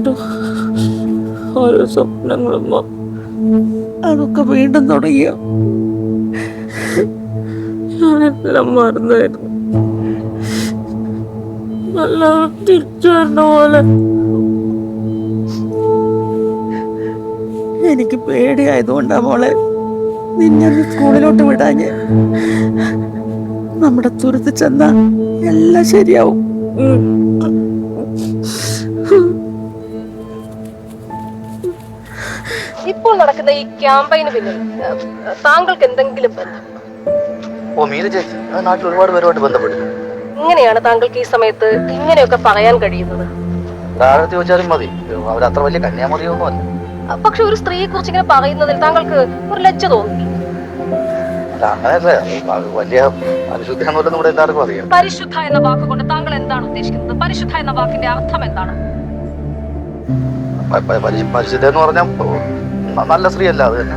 വീണ്ടും ഓരോ സ്വപ്നങ്ങളും അതൊക്കെ വീണ്ടും തുടങ്ങിയ ഞാനെല്ലാം മറന്നായിരുന്നു. നല്ല തിരിച്ചു വരണ പോലെ എനിക്ക് പേടിയായതുകൊണ്ടാ മോളെ നിന്നെ സ്കൂളിലോട്ട് വിടാഞ്ഞ്. നമ്മുടെ തുരുത്ത് ചെന്നാ എല്ലാം ശരിയാവും. ഇപ്പോൾ നടക്കുന്ന ഈ ക്യാമ്പയിന് പിന്നിൽ താങ്കൾക്ക് എന്തെങ്കിലും ബന്ധം? നാട്ടിൽ ഒരുപാട് പേരുമായിട്ട് ബന്ധപ്പെടുന്നു. ഇങ്ങനെയാണ് താങ്കൾക്ക് ഈ സമയത്ത് ഇങ്ങനെയൊക്കെ പറയാൻ കഴിയുന്നത്? ചോദിച്ചാലും മതി, അവരത്ര വലിയ കന്യാമറിയൊന്നും അല്ല. പക്ഷെ ഒരു സ്ത്രീയെ കുറിച്ച് ഇങ്ങനെ പറയുന്നതിൽ താങ്കൾക്ക് ഒരു ലജ്ജ തോന്നി? അങ്ങനെയല്ല, വലിയ പരിശുദ്ധ ഇവിടെ എല്ലാവർക്കും അറിയാം. പരിശുദ്ധ എന്ന വാക്കുകൊണ്ട് താങ്കൾ എന്താണ് ഉദ്ദേശിക്കുന്നത്? പരിശുദ്ധ എന്ന വാക്കിന്റെ അർത്ഥം എന്താണ്? പരിശുദ്ധ എന്ന് പറഞ്ഞാൽ നല്ല സ്ത്രീ അല്ല, അത് തന്നെ.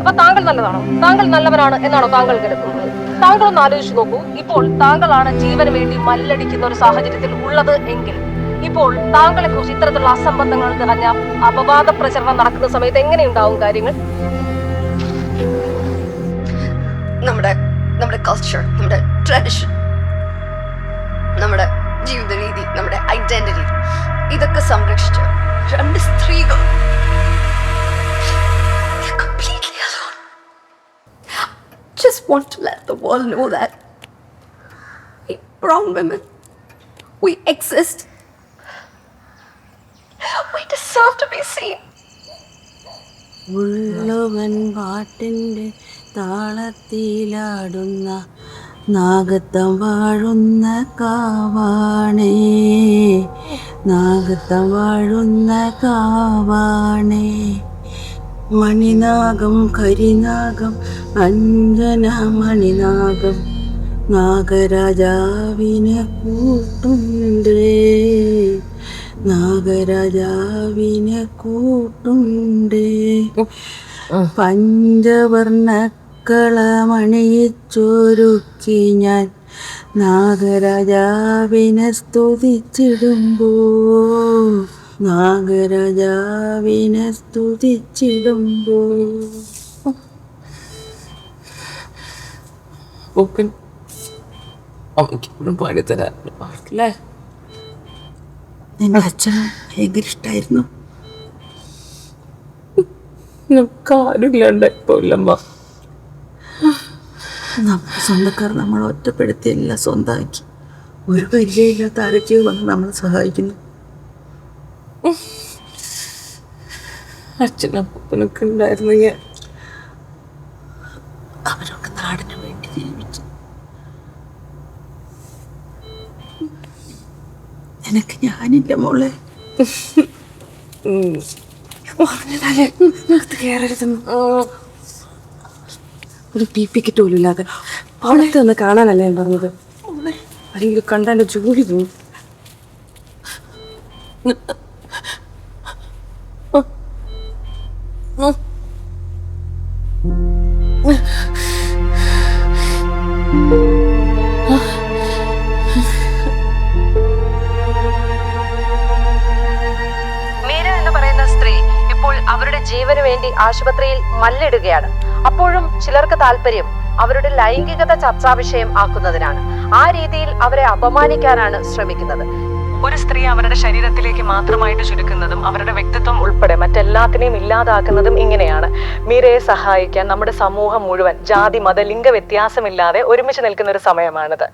അപ്പൊ താങ്കൾ നല്ലതാണോ? താങ്കൾ നല്ലവനാണ് എന്നാണോ താങ്കൾ കരുതുന്നത്? താങ്കൾ ഒന്ന് ആലോചിച്ച് നോക്കൂ. ഇപ്പോൾ താങ്കളാണ് ജീവന് വേണ്ടി മല്ലടിക്കുന്ന ഒരു സാഹചര്യത്തിൽ ഉള്ളത് എങ്കിൽ ഇപ്പോൾ താങ്കളെ കുറിച്ച് ഇത്തരത്തിലുള്ള അസംബന്ധങ്ങൾ നിറഞ്ഞ അപവാദ പ്രചരണം നടക്കുന്ന സമയത്ത് എങ്ങനെയുണ്ടാവും കാര്യങ്ങൾ? നമ്മുടെ കൾച്ചർ, നമ്മുടെ ട്രഡിഷൻ, നമ്മുടെ ജീവിത രീതി, നമ്മുടെ ഐഡന്റിറ്റി, ഇതൊക്കെ സംരക്ഷിച്ച് രണ്ട് സ്ത്രീകൾ completely alone. Just want to let the world know that we brown women, we exist. We deserve to be seen. ഉള്ളവൻ പാട്ടിൻ്റെ താളത്തിലാടുന്ന നാഗത്തം വാഴുന്ന കാവാണേ, നാഗത്തം വാഴുന്ന കാവാണേ. മണിനാഗം കരിനാഗം അഞ്ജന മണിനാഗം നാഗരാജാവിനെ കൂട്ടുണ്ടേ, നാഗരാജാവിനെ കൂട്ടുണ്ടേ. പഞ്ചവർണ്ണക്കളമണിയിച്ചൊരുക്കി ഞാൻ നാഗരാജാവിനെ സ്തുതിച്ചിടുമ്പോ, നാഗരാജാവിനെ സ്തുതിച്ചിടുമ്പോ. പാടിത്തരാല്ലേ? നിന്റെ അച്ഛന് ഭയങ്കര ഇഷ്ടായിരുന്നു. കാര്യമില്ലമ്മ. നമ്മുടെ സ്വന്തക്കാർ നമ്മളെ ഒറ്റപ്പെടുത്തി എല്ലാം സ്വന്തമാക്കി. ഒരു പരിചയമില്ലാത്ത ആരൊക്കെയോ വന്ന് നമ്മളെ സഹായിക്കുന്നു. അച്ഛനപ്പനൊക്കെ ഉണ്ടായിരുന്നെങ്കിൽ അവരൊക്കെ നാടിന് വേണ്ടി ജീവിച്ചു. നിനക്ക് ഞാനില്ല മോളെ. പറഞ്ഞതാലേ കയറരുതെന്ന് ഒരു പീപ്പിക്കിട്ട് പോലും ഇല്ലാതെ പണത്തെ ഒന്ന് കാണാനല്ലേ ഞാൻ പറഞ്ഞത്. അല്ലെങ്കിൽ കണ്ടാൻ്റെ ജോലി തോന്നും. അവരുടെ ജീവന് വേണ്ടി ആശുപത്രിയിൽ മല്ലിടുകയാണ്. അപ്പോഴും ചിലർക്ക് താല്പര്യം അവരുടെ ലൈംഗികത ചർച്ചാ വിഷയം ആക്കുന്നതിനാണ്. ആ രീതിയിൽ അവരെ അപമാനിക്കാനാണ് ശ്രമിക്കുന്നത്. ഒരു സ്ത്രീ അവരുടെ ശരീരത്തിലേക്ക് മാത്രമായിട്ട് ചുരുക്കുന്നതും അവരുടെ വ്യക്തിത്വം ഉൾപ്പെടെ മറ്റെല്ലാത്തിനെയും ഇല്ലാതാക്കുന്നതും ഇങ്ങനെയാണ്. മീരയെ സഹായിക്കാൻ നമ്മുടെ സമൂഹം മുഴുവൻ ജാതി മത ലിംഗ വ്യത്യാസമില്ലാതെ ഒരുമിച്ച് നിൽക്കുന്ന ഒരു സമയമാണിത്.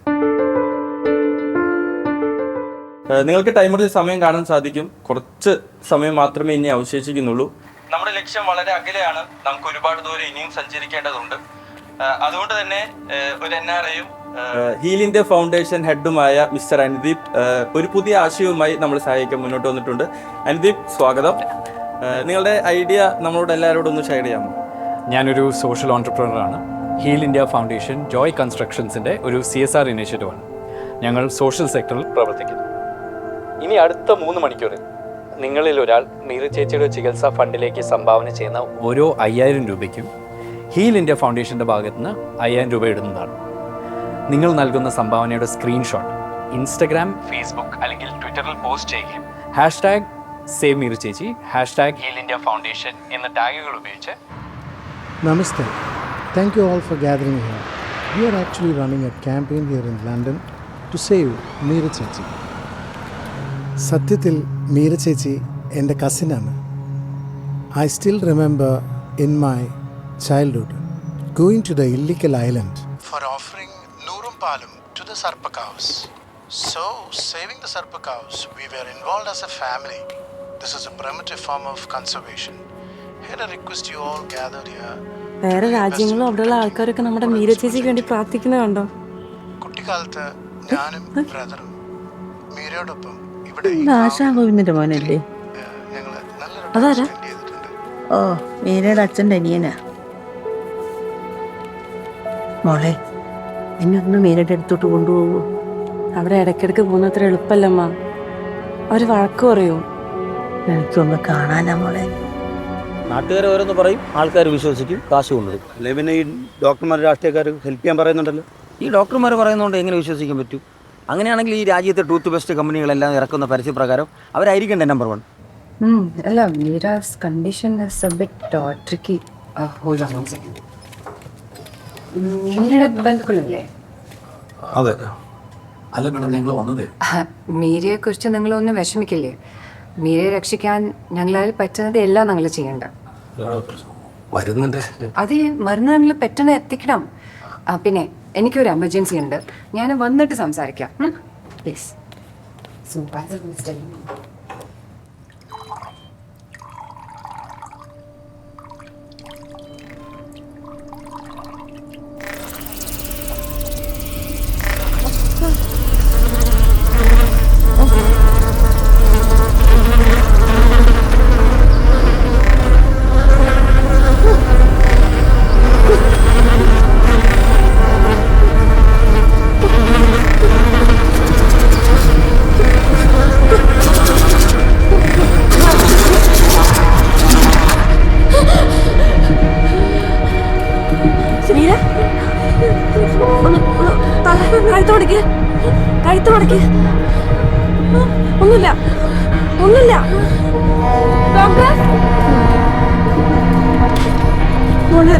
നിങ്ങൾക്ക് ടൈമറിൽ സമയം കാണാൻ സാധിക്കും. കുറച്ച് സമയം മാത്രമേ ഇനി അവശേഷിക്കുന്നുള്ളൂ. നമ്മുടെ ലക്ഷ്യം വളരെ അകലെയാണ്. നമുക്ക് ഒരുപാട് ദൂരം ഇനിയും സഞ്ചരിക്കേണ്ടതുണ്ട്. അതുകൊണ്ട് തന്നെ ഒരു NRIയും ഹീൽ ഇന്ത്യ ഫൗണ്ടേഷൻ ഹെഡുമായ മിസ്റ്റർ അനുദീപ് ഒരു പുതിയ ആശയവുമായി നമ്മളെ സഹായിക്കാൻ മുന്നോട്ട് വന്നിട്ടുണ്ട്. അനുദീപ്, സ്വാഗതം. നിങ്ങളുടെ ഐഡിയ നമ്മളോട് എല്ലാവരോടും ഒന്ന് ഷെയർ ചെയ്യാമോ? ഞാനൊരു സോഷ്യൽ ഓൺടർപ്രണറാണ്. ഹീൽ ഇന്ത്യ ഫൗണ്ടേഷൻ ജോയ് കൺസ്ട്രക്ഷൻസിൻ്റെ ഒരു CSR ഇനീഷ്യേറ്റീവാണ്. ഞങ്ങൾ സോഷ്യൽ സെക്ടറിൽ പ്രവർത്തിക്കുന്നു. ഇനി അടുത്ത 3 മണിക്കൂറിൽ നിങ്ങളിൽ ഒരാൾ മീര ചേച്ചിയുടെ ചികിത്സാ ഫണ്ടിലേക്ക് സംഭാവന ചെയ്യുന്ന ഓരോ 5000 രൂപയ്ക്കും ഹീൽ ഇന്ത്യ ഫൗണ്ടേഷൻ്റെ ഭാഗത്ത് നിന്ന് 5000 രൂപ ഇടുന്നതാണ്. നിങ്ങൾ നൽകുന്ന സംഭാവനയുടെ സ്ക്രീൻഷോട്ട് ഇൻസ്റ്റഗ്രാം, ഫേസ്ബുക്ക് അല്ലെങ്കിൽ ട്വിറ്ററിൽ പോസ്റ്റ് ചെയ്യുകയും സേവ് മീര ചേച്ചി, #ഹീൽ ഇന്ത്യ ഫൗണ്ടേഷൻ എന്ന ടാഗുകൾ ഉപയോഗിച്ച് Namaste. Thank you all for gathering here. We are actually running a campaign here in London to save Meera Chechi. സത്യത്തിൽ മീര ചേച്ചി എൻ്റെ കസിനാണ്. I still remember in my childhood going to the illegal island for offering Noorum Palum to the Sarpa cows. So, saving the Sarpa cows, we were involved as a family. This is a primitive form of conservation. Here I request you all gathered here. വേറെ രാജ്യങ്ങളും അവിടെയുള്ള ആൾക്കാരൊക്കെ നമ്മുടെ മീര ചേച്ചിക്ക് വേണ്ടി പ്രാർത്ഥിക്കുന്നത് കണ്ടോ? കുട്ടിക്കാലത്ത് ഞാനും ബ്രദറും മീരയോടൊപ്പം ഇവിടെ ആശാ ഗോവിന്ദന്റെ മോനല്ലേ? ഞങ്ങൾ നല്ലൊരു അതാരാ? spend ചെയ്തിട്ടുണ്ട്. ഓ, മീരയുടെ അച്ഛൻ്റെ അനിയനാ. മോളെ, എന്നെ ഒന്ന് മീരയുടെ അടുത്തോട്ട് കൊണ്ടുപോകൂ. അവിടെ ഇടയ്ക്കിടയ്ക്ക് പോകുന്ന അത്ര എളുപ്പല്ലമ്മ. അവർ വഴക്ക് പറയൂ. എനിക്കൊന്ന് കാണാനാ മോളെ. നാട്ടുകാർ ഓരോന്ന് പറയും, ആൾക്കാർ വിശ്വസിക്കും, കാശ് കൊണ്ടുവരും. അല്ലെ പിന്നെ ഈ ഡോക്ടർമാർ രാഷ്ട്രീയക്കാർ ഹെൽപ്പ് ചെയ്യാൻ പറയുന്നുണ്ടല്ലോ. ഈ ഡോക്ടർമാർ പറയുന്നതുകൊണ്ട് എങ്ങനെ വിശ്വസിക്കാൻ പറ്റും? അങ്ങനെയാണെങ്കിൽ ഈ രാജ്യത്തെ ടൂത്ത് പേസ്റ്റ് കമ്പനികളെല്ലാം ഇറക്കുന്ന പരസ്യപ്രകാരം അവരായിരിക്കണ്ടേ നമ്പർ 1? അല്ല, Meera's condition is A bit tricky. Hold on one second. മീരയുടെ ബന്ധുക്കളല്ലേ? അതെ. അല്ല മേഡം, നിങ്ങൾ വന്നത് മീരയെ കുറിച്ച് നിങ്ങളൊന്നും വിഷമിക്കില്ലേ? മീരയെ രക്ഷിക്കാൻ ഞങ്ങളാൽ പറ്റുന്നത് എല്ലാം നിങ്ങൾ ചെയ്യണ്ട. വരുന്നുണ്ട്. അത് മരുന്ന് നിങ്ങൾ പെട്ടെന്ന് എത്തിക്കണം. പിന്നെ എനിക്കൊരു എമർജൻസി ഉണ്ട്, ഞാൻ വന്നിട്ട് സംസാരിക്കാം പ്ലീസ്. മീര, കഴുത്ത് മടക്കി. ഒന്നുമില്ല, ഒന്നുമില്ല. ഡോക്ടർ, മോളെ,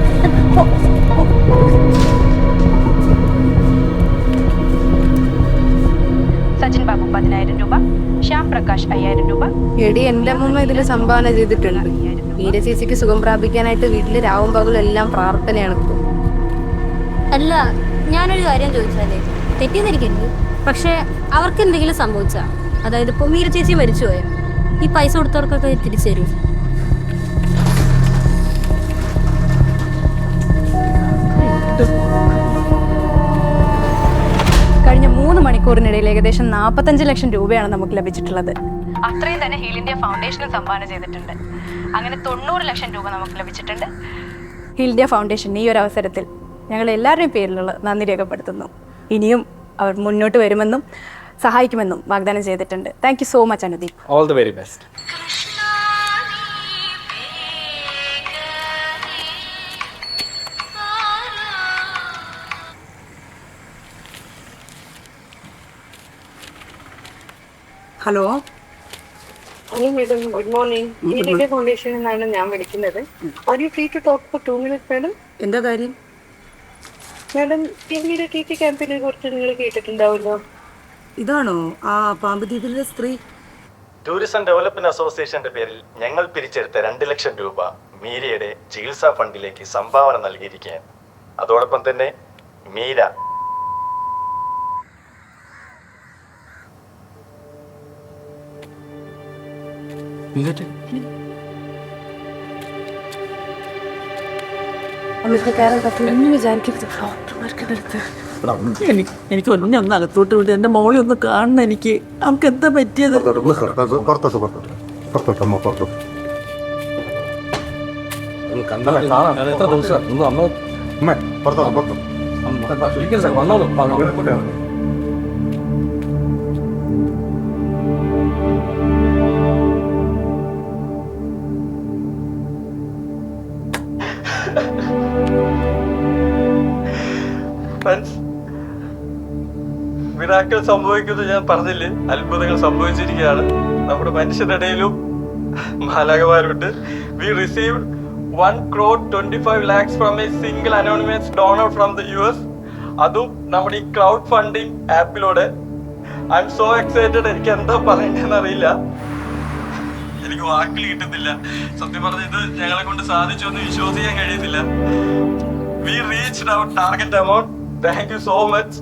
സച്ചിൻ ബാബു 10,000 രൂപ, ശ്യാം പ്രകാശ് 5,000 രൂപ. എടി, എൻ്റെ അമ്മൂമ്മ ഇതിന് സംഭാവന ചെയ്തിട്ടുണ്ട്. മീര ചേച്ചിക്ക് സുഖം പ്രാപിക്കാനായിട്ട് വീട്ടിൽ രാവും പകലും എല്ലാം പ്രാർത്ഥനയാണ് ഇപ്പോൾ. അല്ല, ഞാനൊരു കാര്യം ചോദിച്ചാലേ, തെറ്റിദ്ധരിക്കരുത്. പക്ഷേ അവർക്ക് എന്തെങ്കിലും സംഭവിച്ചാ, അതായത് ഇപ്പോൾ മീര ചേച്ചി മരിച്ചു പോയാ, ഈ പൈസ കൊടുത്തവർക്കൊക്കെ തിരിച്ചു തരും? കഴിഞ്ഞ 3 മണിക്കൂറിനിടയിൽ ഏകദേശം 45 ലക്ഷം രൂപയാണ് നമുക്ക് ലഭിച്ചിട്ടുള്ളത്. അത്രയും തന്നെ ഹീൽ ഇന്ത്യ ഫൗണ്ടേഷന് സംഭാവന ചെയ്തിട്ടുണ്ട്. അങ്ങനെ 90 ലക്ഷം രൂപ നമുക്ക് ലഭിച്ചിട്ടുണ്ട്. ഹീൽ ഇന്ത്യ ഫൗണ്ടേഷൻ ഈ ഒരു അവസരത്തിൽ ഞങ്ങൾ എല്ലാവരുടെയും പേരിലുള്ള നന്ദി രേഖപ്പെടുത്തുന്നു. ഇനിയും അവർ മുന്നോട്ട് വരുമെന്നും സഹായിക്കുമെന്നും വാഗ്ദാനം ചെയ്തിട്ടുണ്ട്. Thank you so much Anudeep. All the very best. Hello madam, good morning. Heal India ഫൗണ്ടേഷനിൽ നിന്നാണ് ഞാൻ വിളിക്കുന്നത്. Are you free to talk for 2 minutes madam? എന്താ കാര്യം? മാഡം, ഇന്ത്യയുടെ TT ക്യാമ്പയിനെ കുറിച്ച് നിങ്ങൾ കേട്ടിട്ടുണ്ടാവുമല്ലോ. ഇതാണോ ആ പാമ്പദ്വീപിലെ സ്ത്രീ? ടൂറിസം ഡെവലപ്മെന്റ് അസോസിയേഷന്റെ പേരിൽ ഞങ്ങൾ പിരിച്ചെടുത്ത 2 ലക്ഷം രൂപ മീരയുടെ ചികിത്സാ ഫണ്ടിലേക്ക് സംഭാവന നൽകിയിരിക്കുകയാണ്. അതോടൊപ്പം തന്നെ മീര എനിക്കൊന്നും ഒന്ന് അകത്തോട്ട് വിട്ട് എൻ്റെ മോളെ ഒന്ന് കാണണം. എനിക്ക് അവൾക്ക് എന്താ പറ്റിയത്? മിറാക്കിൾ സംഭവിക്കുന്നത് ഞാൻ പറഞ്ഞില്ലേ, അത്ഭുതങ്ങൾ സംഭവിച്ചിരിക്കുകയാണ്. നമ്മുടെ മനുഷ്യരുടെ ഇടയിലും മാലാകമാരുണ്ട്. We received 1,25 lakhs from a single anonymous donor from the US. അതും നമ്മുടെ ഈ ക്രൗഡ് ഫണ്ടിങ് ആപ്പിലൂടെ. I M so excited. എനിക്ക് എന്താ പറയണ്ടെന്ന് അറിയില്ല, എനിക്ക് വാക്കിൽ കിട്ടുന്നില്ല. സത്യം പറഞ്ഞ ഇത് ഞങ്ങളെ കൊണ്ട് സാധിച്ചു എന്ന് വിശ്വസിക്കാൻ കഴിയുന്നില്ല. We reached our target amount. Thank you so much.